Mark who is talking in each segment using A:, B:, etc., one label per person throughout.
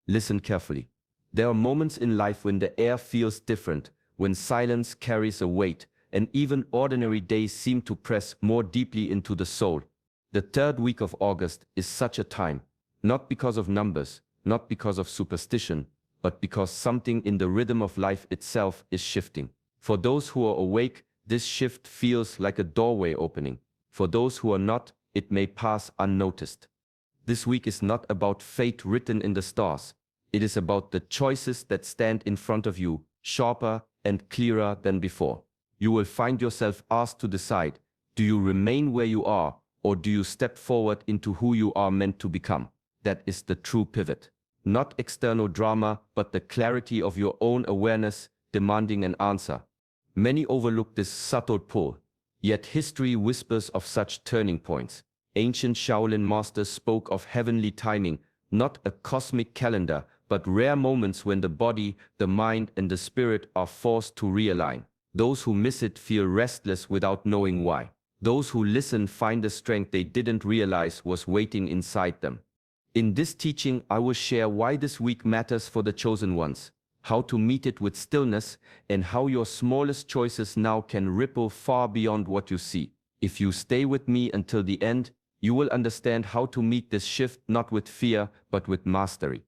A: Listen carefully. There are moments in life when the air feels different, when silence carries a weight, and even ordinary days seem to press more deeply into the soul. The third week of August is such a time, not because of numbers, not because of superstition, but because something in the rhythm of life itself is shifting. For those who are awake, this shift feels like a doorway opening. For those who are not, it may pass unnoticed. This week is not about fate written in the stars. It is about the choices that stand in front of you, sharper and clearer than before. You will find yourself asked to decide, do you remain where you are, or do you step forward into who you are meant to become? That is the true pivot. Not external drama, but the clarity of your own awareness demanding an answer. Many overlook this subtle pull, yet history whispers of such turning points. Ancient Shaolin masters spoke of heavenly timing, not a cosmic calendar, but rare moments when the body, the mind, and the spirit are forced to realign. Those who miss it feel restless without knowing why. Those who listen find the strength they didn't realize was waiting inside them. In this teaching, I will share why this week matters for the chosen ones, how to meet it with stillness, and how your smallest choices now can ripple far beyond what you see. If you stay with me until the end, you will understand how to meet this shift not with fear, but with mastery.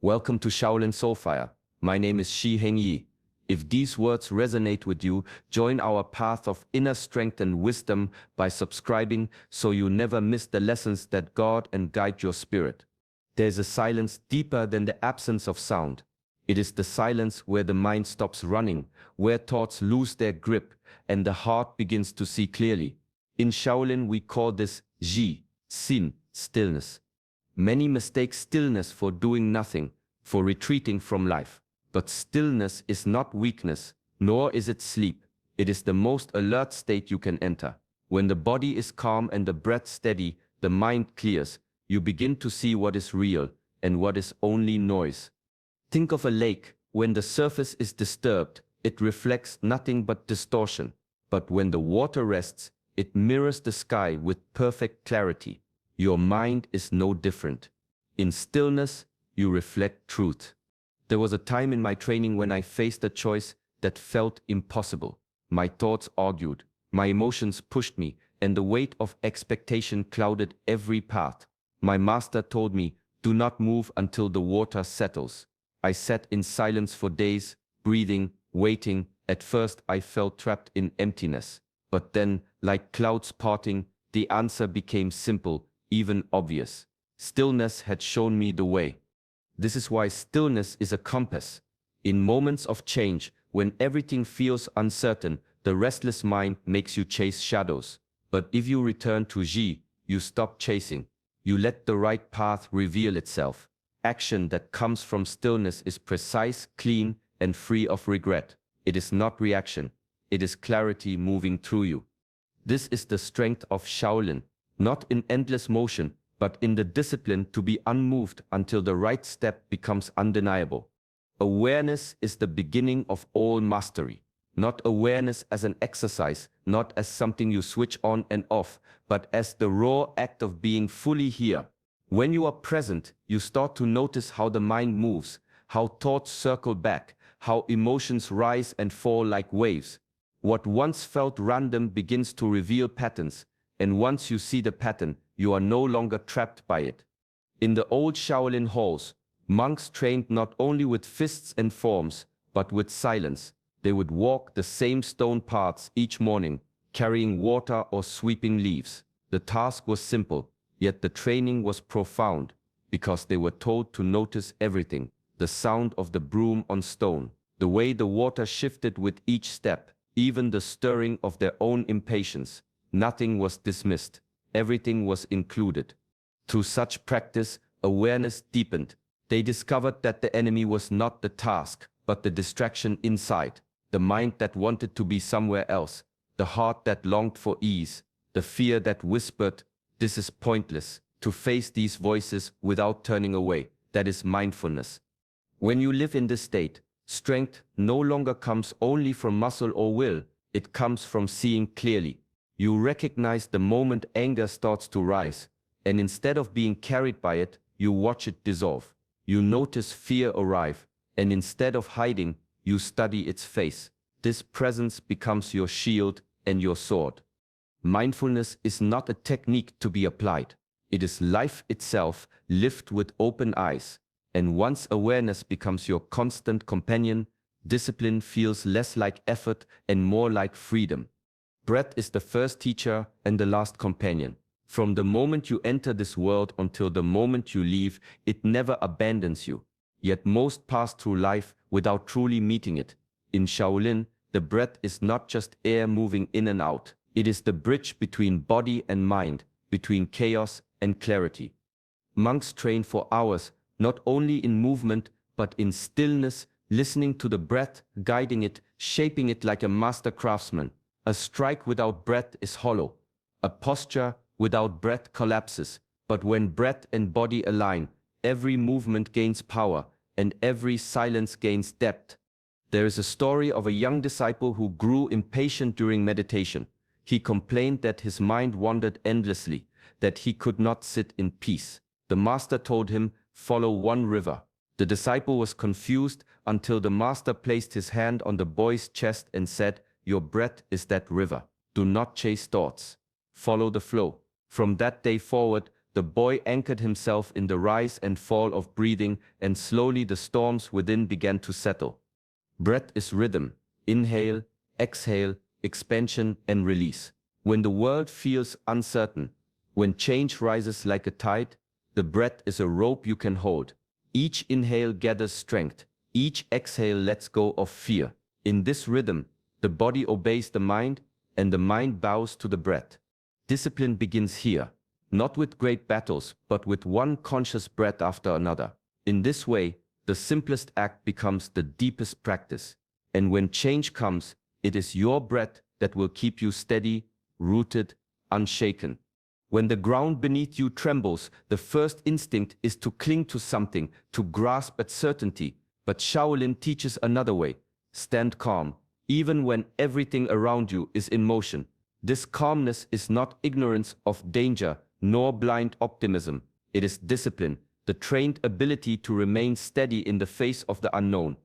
A: Welcome to Shaolin Soulfire. My name is Shi Heng Yi. If these words resonate with you, join our path of inner strength and wisdom by subscribing so you never miss the lessons that guard and guide your spirit. There's a silence deeper than the absence of sound. It is the silence where the mind stops running, where thoughts lose their grip, and the heart begins to see clearly. In Shaolin, we call this Ji, Sin, stillness. Many mistake stillness for doing nothing, for retreating from life. But stillness is not weakness, nor is it sleep. It is the most alert state you can enter. When the body is calm and the breath steady, the mind clears. You begin to see what is real and what is only noise. Think of a lake. When the surface is disturbed, it reflects nothing but distortion. But when the water rests, it mirrors the sky with perfect clarity. Your mind is no different. In stillness, you reflect truth. There was a time in my training when I faced a choice that felt impossible. My thoughts argued, my emotions pushed me, and the weight of expectation clouded every path. My master told me, do not move until the water settles. I sat in silence for days, breathing, waiting. At first I felt trapped in emptiness. But then, like clouds parting, the answer became simple, even obvious. Stillness had shown me the way. This is why stillness is a compass. In moments of change, when everything feels uncertain, the restless mind makes you chase shadows. But if you return to Ji, you stop chasing. You let the right path reveal itself. Action that comes from stillness is precise, clean, and free of regret. It is not reaction. It is clarity moving through you. This is the strength of Shaolin, not in endless motion, but in the discipline to be unmoved until the right step becomes undeniable. Awareness is the beginning of all mastery. Not awareness as an exercise, not as something you switch on and off, but as the raw act of being fully here. When you are present, you start to notice how the mind moves, how thoughts circle back, how emotions rise and fall like waves. What once felt random begins to reveal patterns, and once you see the pattern, you are no longer trapped by it. In the old Shaolin halls, monks trained not only with fists and forms, but with silence. They would walk the same stone paths each morning, carrying water or sweeping leaves. The task was simple, yet the training was profound, because they were told to notice everything: the sound of the broom on stone, the way the water shifted with each step, even the stirring of their own impatience. Nothing was dismissed. Everything was included. Through such practice, awareness deepened. They discovered that the enemy was not the task, but the distraction inside, the mind that wanted to be somewhere else, the heart that longed for ease, the fear that whispered, "This is pointless." To face these voices without turning away, that is mindfulness. When you live in this state, strength no longer comes only from muscle or will, it comes from seeing clearly. You recognize the moment anger starts to rise, and instead of being carried by it, you watch it dissolve. You notice fear arrive, and instead of hiding, you study its face. This presence becomes your shield and your sword. Mindfulness is not a technique to be applied. It is life itself, lived with open eyes. And once awareness becomes your constant companion, discipline feels less like effort and more like freedom. Breath is the first teacher and the last companion. From the moment you enter this world until the moment you leave, it never abandons you. Yet most pass through life without truly meeting it. In Shaolin, the breath is not just air moving in and out. It is the bridge between body and mind, between chaos and clarity. Monks train for hours, not only in movement, but in stillness, listening to the breath, guiding it, shaping it like a master craftsman. A strike without breath is hollow. A posture without breath collapses. But when breath and body align, every movement gains power, and every silence gains depth. There is a story of a young disciple who grew impatient during meditation. He complained that his mind wandered endlessly, that he could not sit in peace. The master told him, "Follow one river." The disciple was confused until the master placed his hand on the boy's chest and said, "Your breath is that river. Do not chase thoughts. Follow the flow." From that day forward, the boy anchored himself in the rise and fall of breathing, and slowly the storms within began to settle. Breath is rhythm. Inhale, exhale, expansion and release. When the world feels uncertain, when change rises like a tide, the breath is a rope you can hold. Each inhale gathers strength. Each exhale lets go of fear. In this rhythm, the body obeys the mind, and the mind bows to the breath. Discipline begins here, not with great battles, but with one conscious breath after another. In this way, the simplest act becomes the deepest practice. And when change comes, it is your breath that will keep you steady, rooted, unshaken. When the ground beneath you trembles, the first instinct is to cling to something, to grasp at certainty. But Shaolin teaches another way. Stand calm, even when everything around you is in motion. This calmness is not ignorance of danger, nor blind optimism. It is discipline, the trained ability to remain steady in the face of the unknown.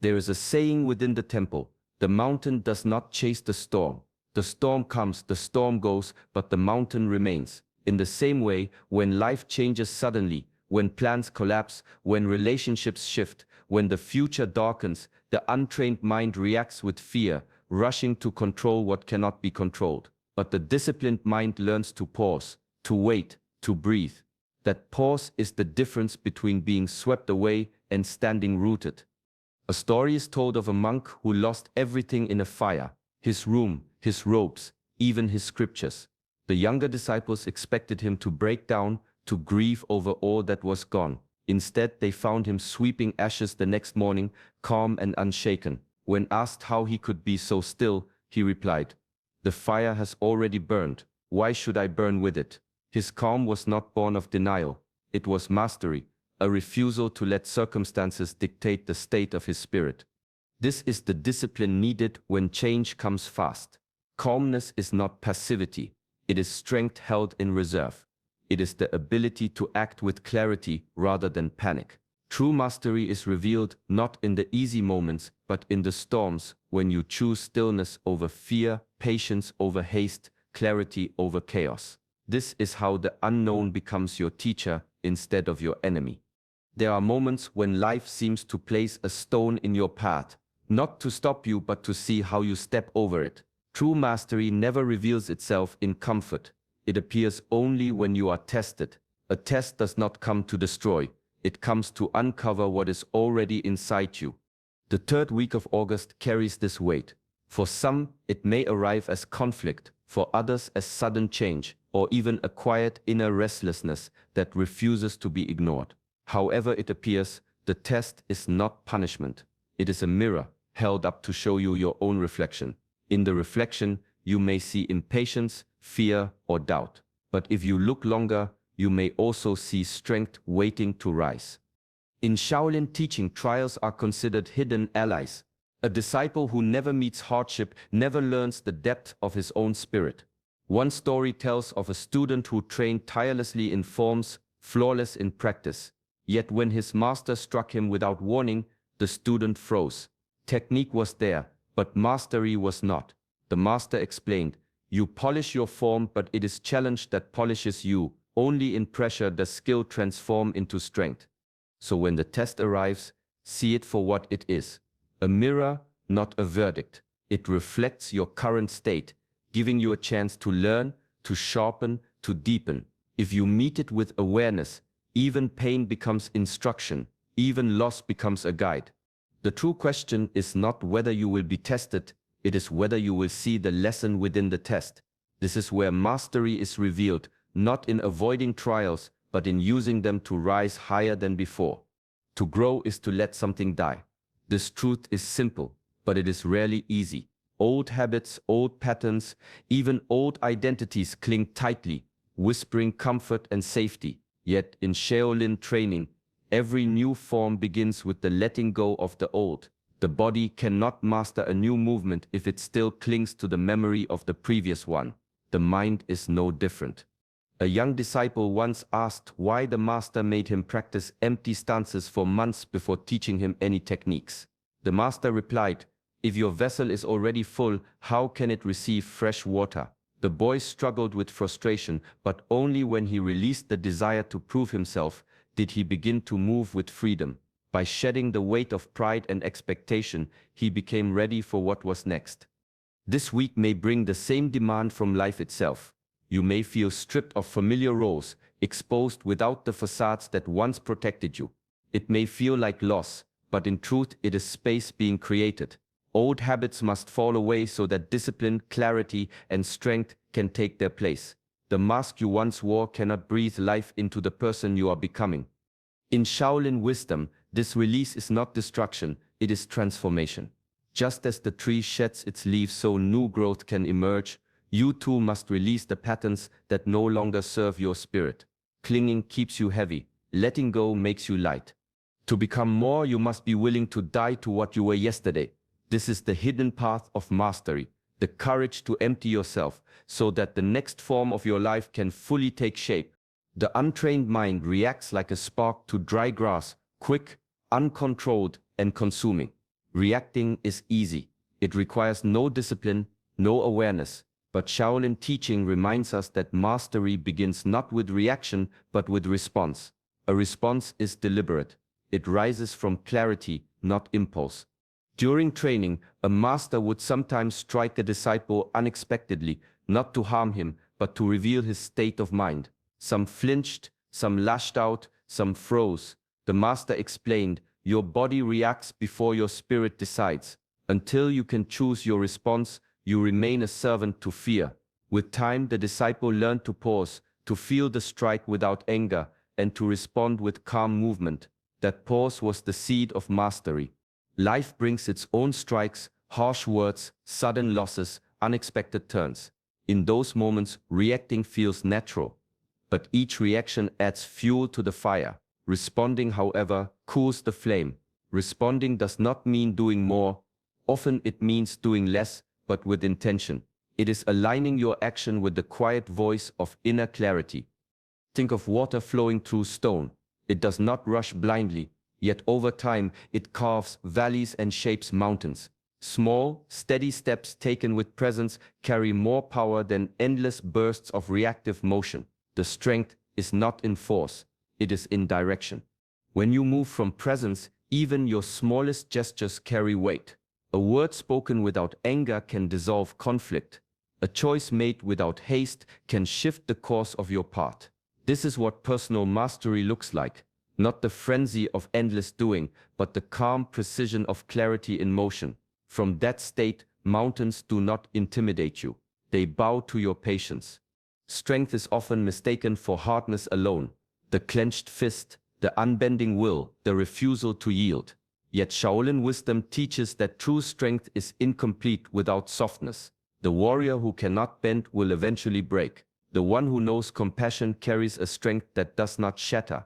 A: There is a saying within the temple: the mountain does not chase the storm. The storm comes, the storm goes, but the mountain remains. In the same way, when life changes suddenly, when plans collapse, when relationships shift, when the future darkens, the untrained mind reacts with fear, rushing to control what cannot be controlled. But the disciplined mind learns to pause, to wait, to breathe. That pause is the difference between being swept away and standing rooted. A story is told of a monk who lost everything in a fire: his room, his robes, even his scriptures. The younger disciples expected him to break down, to grieve over all that was gone. Instead, they found him sweeping ashes the next morning, calm and unshaken. When asked how he could be so still, he replied, "The fire has already burned. Why should I burn with it?" His calm was not born of denial. It was mastery, a refusal to let circumstances dictate the state of his spirit. This is the discipline needed when change comes fast. Calmness is not passivity. It is strength held in reserve. It is the ability to act with clarity rather than panic. True mastery is revealed not in the easy moments, but in the storms, when you choose stillness over fear, patience over haste, clarity over chaos. This is how the unknown becomes your teacher instead of your enemy. There are moments when life seems to place a stone in your path, not to stop you but to see how you step over it. True mastery never reveals itself in comfort. It appears only when you are tested. A test does not come to destroy. It comes to uncover what is already inside you. The third week of August carries this weight. For some, it may arrive as conflict, for others as sudden change, or even a quiet inner restlessness that refuses to be ignored. However it appears, the test is not punishment. It is a mirror held up to show you your own reflection. In the reflection, you may see impatience, fear, or doubt. But if you look longer, you may also see strength waiting to rise. In Shaolin teaching, trials are considered hidden allies. A disciple who never meets hardship never learns the depth of his own spirit. One story tells of a student who trained tirelessly in forms, flawless in practice. Yet when his master struck him without warning, the student froze. Technique was there, but mastery was not. The master explained, "You polish your form, but it is challenge that polishes you. Only in pressure does skill transform into strength." So when the test arrives, see it for what it is. A mirror, not a verdict. It reflects your current state, giving you a chance to learn, to sharpen, to deepen. If you meet it with awareness, even pain becomes instruction, even loss becomes a guide. The true question is not whether you will be tested, it is whether you will see the lesson within the test. This is where mastery is revealed, not in avoiding trials, but in using them to rise higher than before. To grow is to let something die. This truth is simple, but it is rarely easy. Old habits, old patterns, even old identities cling tightly, whispering comfort and safety. Yet in Shaolin training, every new form begins with the letting go of the old. The body cannot master a new movement if it still clings to the memory of the previous one. The mind is no different. A young disciple once asked why the master made him practice empty stances for months before teaching him any techniques. The master replied, "If your vessel is already full, how can it receive fresh water?" The boy struggled with frustration, but only when he released the desire to prove himself did he begin to move with freedom. By shedding the weight of pride and expectation, he became ready for what was next. This week may bring the same demand from life itself. You may feel stripped of familiar roles, exposed without the facades that once protected you. It may feel like loss, but in truth it is space being created. Old habits must fall away so that discipline, clarity, and strength can take their place. The mask you once wore cannot breathe life into the person you are becoming. In Shaolin wisdom, this release is not destruction, it is transformation. Just as the tree sheds its leaves so new growth can emerge, you too must release the patterns that no longer serve your spirit. Clinging keeps you heavy, letting go makes you light. To become more, you must be willing to die to what you were yesterday. This is the hidden path of mastery, the courage to empty yourself so that the next form of your life can fully take shape. The untrained mind reacts like a spark to dry grass, quick, uncontrolled, and consuming. Reacting is easy. It requires no discipline, no awareness. But Shaolin teaching reminds us that mastery begins not with reaction, but with response. A response is deliberate. It rises from clarity, not impulse. During training, a master would sometimes strike a disciple unexpectedly, not to harm him, but to reveal his state of mind. Some flinched, some lashed out, some froze. The master explained, "Your body reacts before your spirit decides. Until you can choose your response, you remain a servant to fear." With time, the disciple learned to pause, to feel the strike without anger, and to respond with calm movement. That pause was the seed of mastery. Life brings its own strikes, harsh words, sudden losses, unexpected turns. In those moments, reacting feels natural. But each reaction adds fuel to the fire. Responding, however, cools the flame. Responding does not mean doing more. Often it means doing less, but with intention. It is aligning your action with the quiet voice of inner clarity. Think of water flowing through stone. It does not rush blindly, yet over time it carves valleys and shapes mountains. Small, steady steps taken with presence carry more power than endless bursts of reactive motion. The strength is not in force, it is in direction. When you move from presence, even your smallest gestures carry weight. A word spoken without anger can dissolve conflict. A choice made without haste can shift the course of your path. This is what personal mastery looks like. Not the frenzy of endless doing, but the calm precision of clarity in motion. From that state, mountains do not intimidate you. They bow to your patience. Strength is often mistaken for hardness alone. The clenched fist, the unbending will, the refusal to yield. Yet Shaolin wisdom teaches that true strength is incomplete without softness. The warrior who cannot bend will eventually break. The one who knows compassion carries a strength that does not shatter.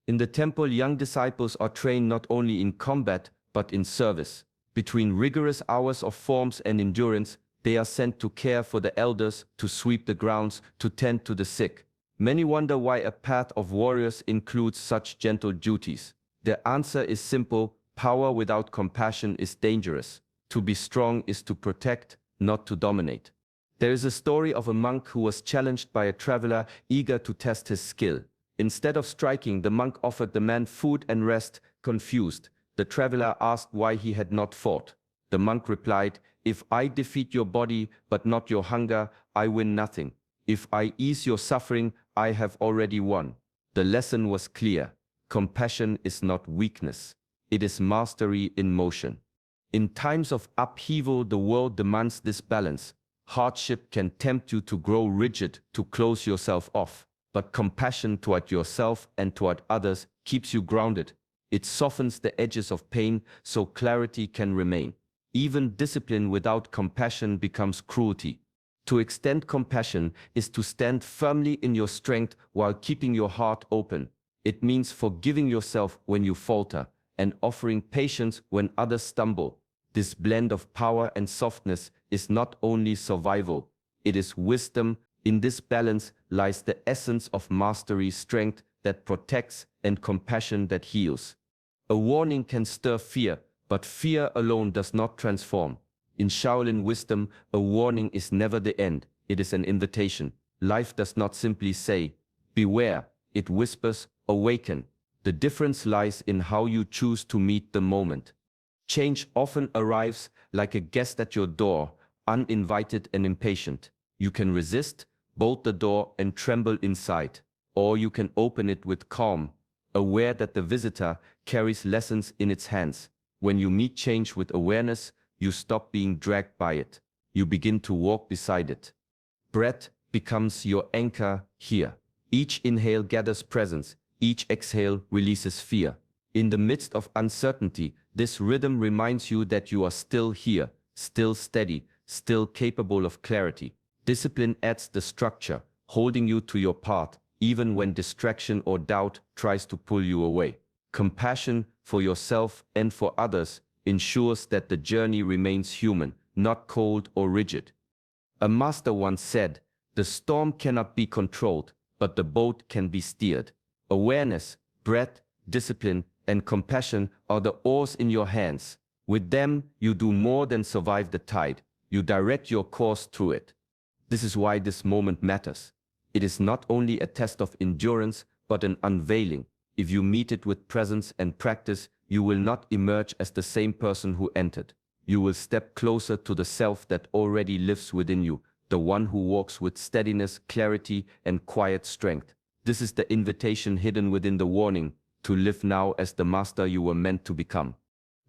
A: In the temple, young disciples are trained not only in combat, but in service. Between rigorous hours of forms and endurance, they are sent to care for the elders, to sweep the grounds, to tend to the sick. Many wonder why a path of warriors includes such gentle duties. The answer is simple: power without compassion is dangerous. To be strong is to protect, not to dominate. There is a story of a monk who was challenged by a traveler eager to test his skill. Instead of striking, the monk offered the man food and rest. Confused, the traveler asked why he had not fought. The monk replied, "If I defeat your body but not your hunger, I win nothing. If I ease your suffering, I have already won." The lesson was clear. Compassion is not weakness. It is mastery in motion. In times of upheaval, the world demands this balance. Hardship can tempt you to grow rigid, to close yourself off. But compassion toward yourself and toward others keeps you grounded. It softens the edges of pain so clarity can remain. Even discipline without compassion becomes cruelty. To extend compassion is to stand firmly in your strength while keeping your heart open. It means forgiving yourself when you falter and offering patience when others stumble. This blend of power and softness is not only survival, it is wisdom. In this balance lies the essence of mastery: strength that protects and compassion that heals. A warning can stir fear, but fear alone does not transform. In Shaolin wisdom, a warning is never the end, it is an invitation. Life does not simply say, "Beware," it whispers, "Awaken." The difference lies in how you choose to meet the moment. Change often arrives like a guest at your door, uninvited and impatient. You can resist, bolt the door and tremble inside, or you can open it with calm, aware that the visitor carries lessons in its hands. When you meet change with awareness, you stop being dragged by it. You begin to walk beside it. Breath becomes your anchor here. Each inhale gathers presence, each exhale releases fear. In the midst of uncertainty, this rhythm reminds you that you are still here, still steady, still capable of clarity. Discipline adds the structure, holding you to your path, even when distraction or doubt tries to pull you away. Compassion for yourself and for others ensures that the journey remains human, not cold or rigid. A master once said, "The storm cannot be controlled, but the boat can be steered." Awareness, breath, discipline, and compassion are the oars in your hands. With them, you do more than survive the tide. You direct your course through it. This is why this moment matters. It is not only a test of endurance, but an unveiling. If you meet it with presence and practice, you will not emerge as the same person who entered. You will step closer to the self that already lives within you, the one who walks with steadiness, clarity, and quiet strength. This is the invitation hidden within the warning, to live now as the master you were meant to become.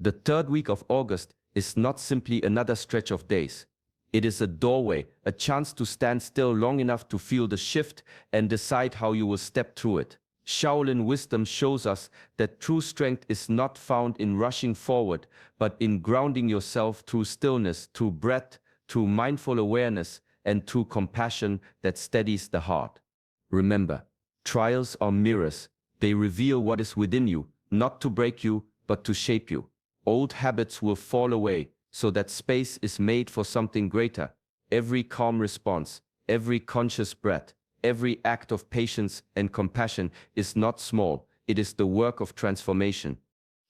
A: The third week of August is not simply another stretch of days. It is a doorway, a chance to stand still long enough to feel the shift and decide how you will step through it. Shaolin wisdom shows us that true strength is not found in rushing forward, but in grounding yourself through stillness, through breath, through mindful awareness, and through compassion that steadies the heart. Remember, trials are mirrors. They reveal what is within you, not to break you, but to shape you. Old habits will fall away, so that space is made for something greater. Every calm response, every conscious breath, every act of patience and compassion is not small, it is the work of transformation.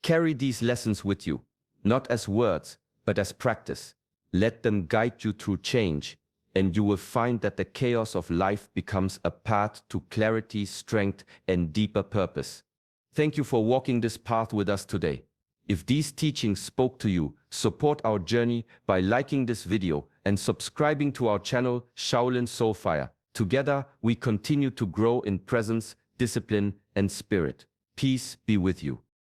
A: Carry these lessons with you, not as words, but as practice. Let them guide you through change, and you will find that the chaos of life becomes a path to clarity, strength, and deeper purpose. Thank you for walking this path with us today. If these teachings spoke to you, support our journey by liking this video and subscribing to our channel Shaolin Soulfire. Together, we continue to grow in presence, discipline, and spirit. Peace be with you.